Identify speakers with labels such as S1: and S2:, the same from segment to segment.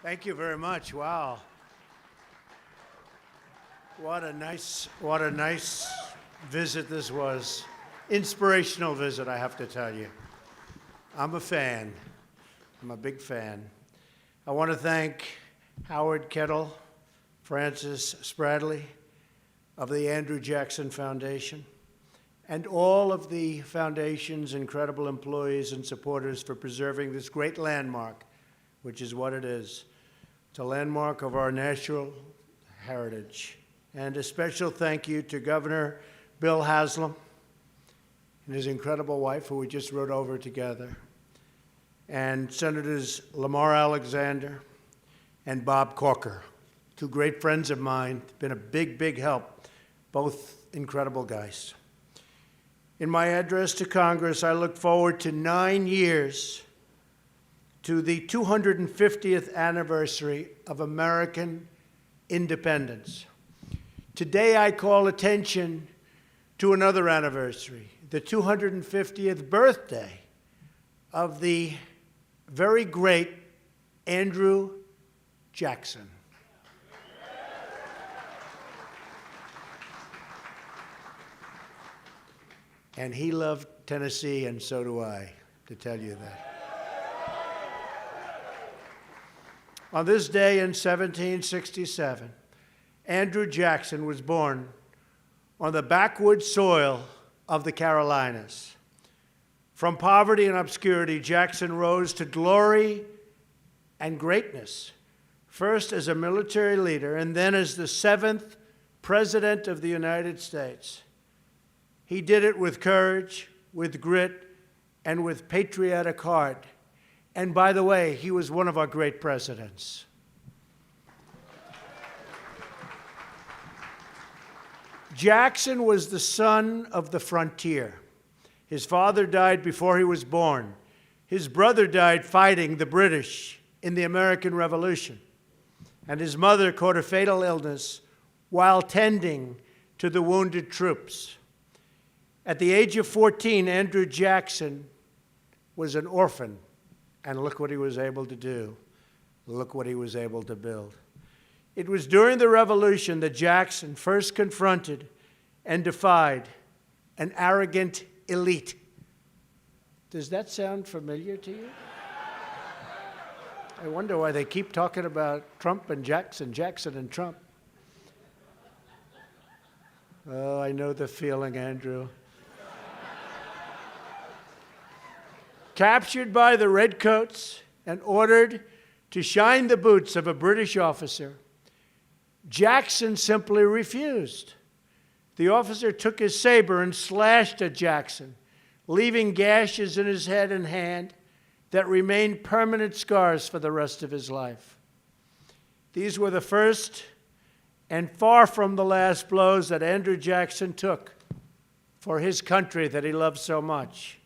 S1: Thank you very much. Wow. What a nice visit this was. Inspirational visit, I have to tell you. I'm a fan. I'm a big fan. I want to thank Howard Kettle, Francis Spradley of the Andrew Jackson Foundation, and all of the foundation's incredible employees and supporters for preserving this great landmark, which is what it is. It's a landmark of our national heritage. And a special thank you to Governor Bill Haslam and his incredible wife, who we just rode over together, and Senators Lamar Alexander and Bob Corker, two great friends of mine, been a big, big help, both incredible guys. In my address to Congress, I look forward to 9 years to the 250th anniversary of American independence. Today, I call attention to another anniversary, the 250th birthday of the very great Andrew Jackson. And he loved Tennessee, and so do I, to tell you that. On this day in 1767, Andrew Jackson was born on the backwoods soil of the Carolinas. From poverty and obscurity, Jackson rose to glory and greatness, first as a military leader and then as the 7th President of the United States. He did it with courage, with grit, and with patriotic heart. And by the way, he was one of our great presidents. Jackson was the son of the frontier. His father died before he was born. His brother died fighting the British in the American Revolution. And his mother caught a fatal illness while tending to the wounded troops. At the age of 14, Andrew Jackson was an orphan. And look what he was able to do. Look what he was able to build. It was during the Revolution that Jackson first confronted and defied an arrogant elite. Does that sound familiar to you? I wonder why they keep talking about Trump and Jackson, Jackson and Trump. Oh, I know the feeling, Andrew. Captured by the redcoats and ordered to shine the boots of a British officer, Jackson simply refused. The officer took his saber and slashed at Jackson, leaving gashes in his head and hand that remained permanent scars for the rest of his life. These were the first and far from the last blows that Andrew Jackson took for his country that he loved so much.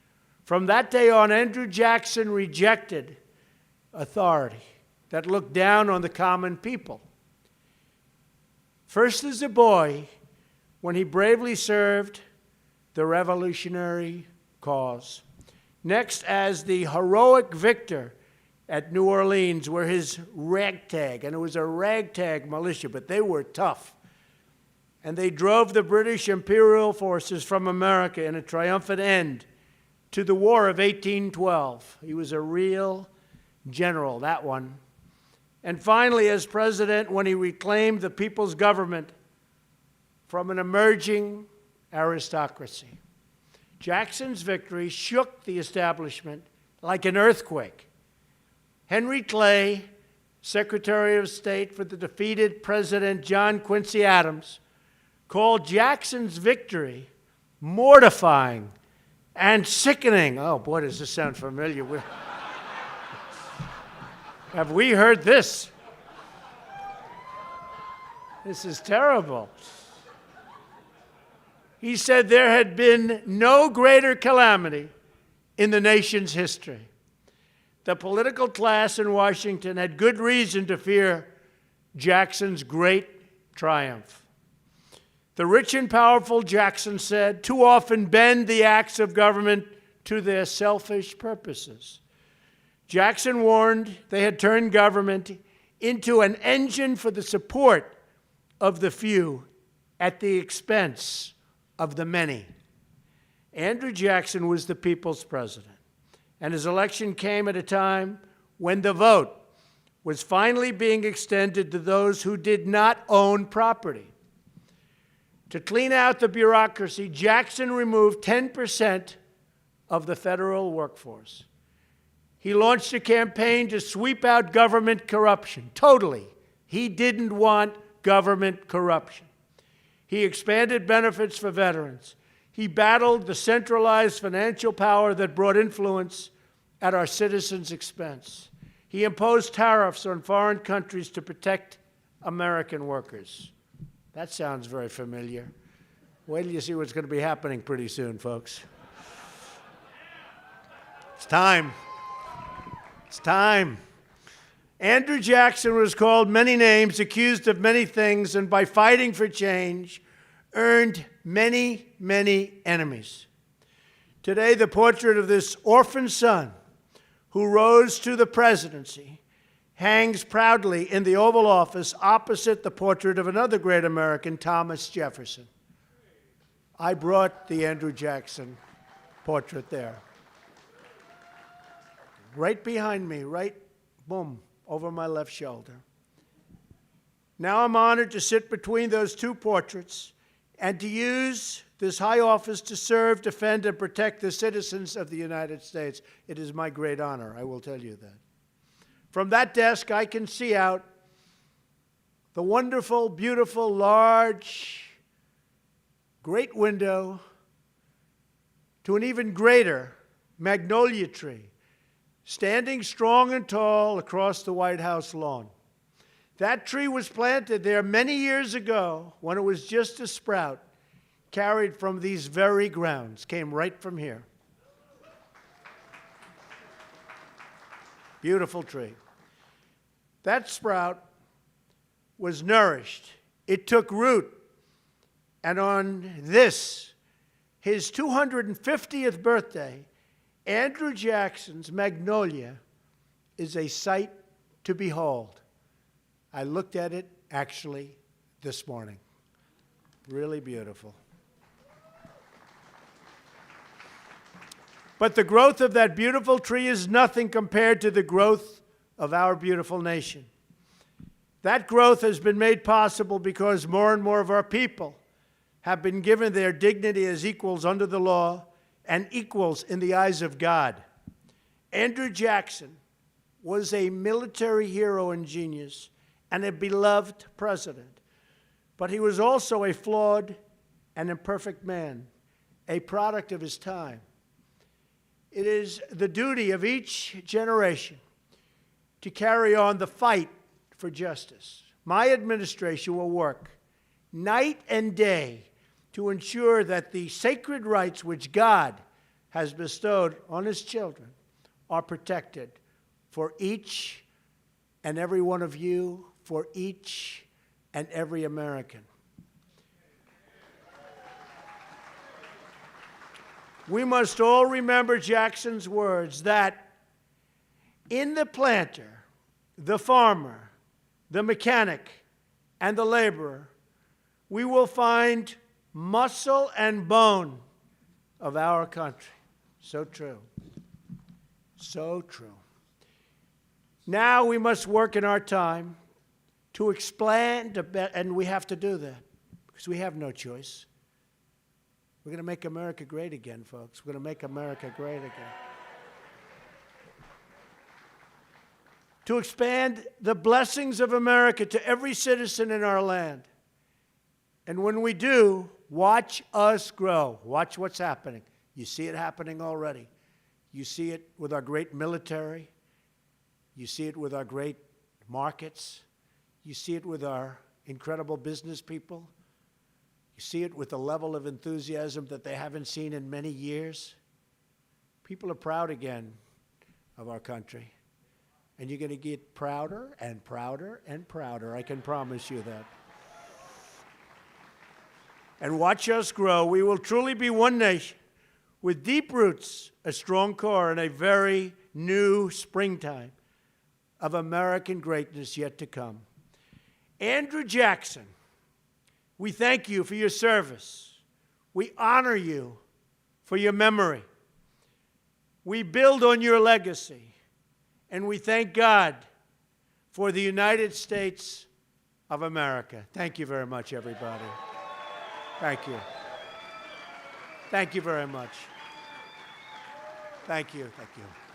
S1: From that day on, Andrew Jackson rejected authority that looked down on the common people. First as a boy, when he bravely served the revolutionary cause. Next as the heroic victor at New Orleans, where his ragtag, and it was a ragtag militia, but they were tough. And they drove the British imperial forces from America in a triumphant end to the War of 1812. He was a real general, that one. And finally, as president, when he reclaimed the people's government from an emerging aristocracy. Jackson's victory shook the establishment like an earthquake. Henry Clay, Secretary of State for the defeated President John Quincy Adams, called Jackson's victory mortifying and sickening. Oh, boy, does this sound familiar. Have we heard this? This is terrible. He said there had been no greater calamity in the nation's history. The political class in Washington had good reason to fear Jackson's great triumph. The rich and powerful, Jackson said, too often bend the acts of government to their selfish purposes. Jackson warned they had turned government into an engine for the support of the few at the expense of the many. Andrew Jackson was the people's president, and his election came at a time when the vote was finally being extended to those who did not own property. To clean out the bureaucracy, Jackson removed 10% of the federal workforce. He launched a campaign to sweep out government corruption, totally. He didn't want government corruption. He expanded benefits for veterans. He battled the centralized financial power that brought influence at our citizens' expense. He imposed tariffs on foreign countries to protect American workers. That sounds very familiar. Wait till you see what's going to be happening pretty soon, folks. It's time. It's time. Andrew Jackson was called many names, accused of many things, and by fighting for change, earned many, many enemies. Today, the portrait of this orphan son who rose to the presidency hangs proudly in the Oval Office opposite the portrait of another great American, Thomas Jefferson. I brought the Andrew Jackson portrait there. Right behind me, right, boom, over my left shoulder. Now I'm honored to sit between those two portraits and to use this high office to serve, defend, and protect the citizens of the United States. It is my great honor, I will tell you that. From that desk, I can see out the wonderful, beautiful, large, great window to an even greater magnolia tree, standing strong and tall across the White House lawn. That tree was planted there many years ago when it was just a sprout, carried from these very grounds, came right from here. Beautiful tree. That sprout was nourished. It took root. And on this, his 250th birthday, Andrew Jackson's magnolia is a sight to behold. I looked at it, actually, this morning. Really beautiful. But the growth of that beautiful tree is nothing compared to the growth of our beautiful nation. That growth has been made possible because more and more of our people have been given their dignity as equals under the law and equals in the eyes of God. Andrew Jackson was a military hero and genius and a beloved president. But he was also a flawed and imperfect man, a product of his time. It is the duty of each generation to carry on the fight for justice. My administration will work night and day to ensure that the sacred rights which God has bestowed on his children are protected for each and every one of you, for each and every American. We must all remember Jackson's words that in the planter, the farmer, the mechanic, and the laborer, we will find muscle and bone of our country. So true. So true. Now we must work in our time to expand, and we have to do that because we have no choice. We're going to make America great again, folks. We're going to make America great again. To expand the blessings of America to every citizen in our land. And when we do, watch us grow. Watch what's happening. You see it happening already. You see it with our great military. You see it with our great markets. You see it with our incredible business people. You see it with the level of enthusiasm that they haven't seen in many years. People are proud again of our country. And you're going to get prouder and prouder and prouder. I can promise you that. And watch us grow. We will truly be one nation with deep roots, a strong core, and a very new springtime. of American greatness yet to come. Andrew Jackson, we thank you for your service. We honor you for your memory. We build on your legacy, and we thank God for the United States of America. Thank you very much, everybody. Thank you. Thank you very much. Thank you. Thank you.